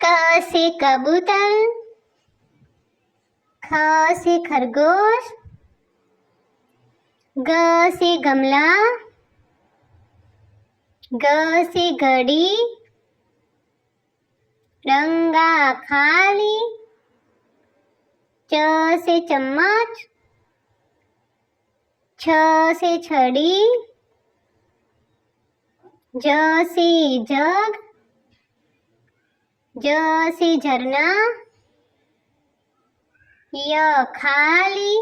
क से कबूतर, ख से खरगोश, ग से गमला, ग से घड़ी, रंगा खाली, च से चम्मच, छ से छड़ी, ज से जग, ज से झरना, य खाली,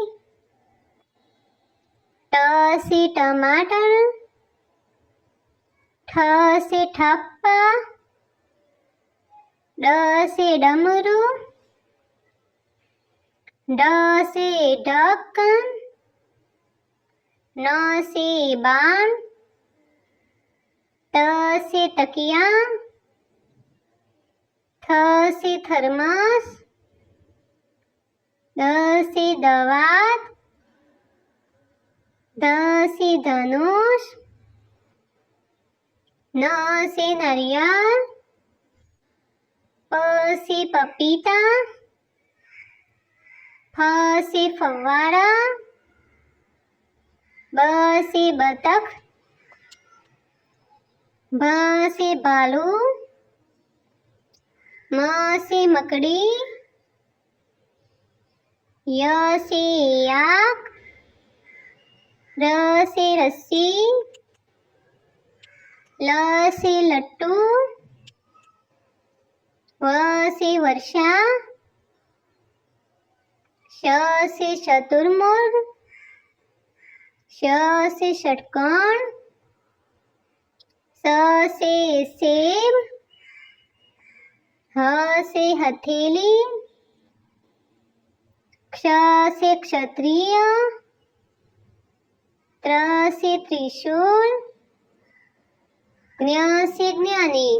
ट से टमाटर, ठ से ठप्पा, ड से डमरू, ड से ढक्कन, न से बाण, त से तकिया, थ से थर्मस, द से दवात, ध से धनुष, न से नारियल, प से पपीता, फ से फव्वारा, ब से बतख, भ से भालू, म से मकड़ी, य से याक, र से रस्सी, ल से लट्टू, व से वर्षा, श से शतुरमुर्ग, श से षटकोण, स से सेब, ह से हथेली, क्ष से क्षत्रिय, त्र से त्रिशूल, ज्ञ से ज्ञानी।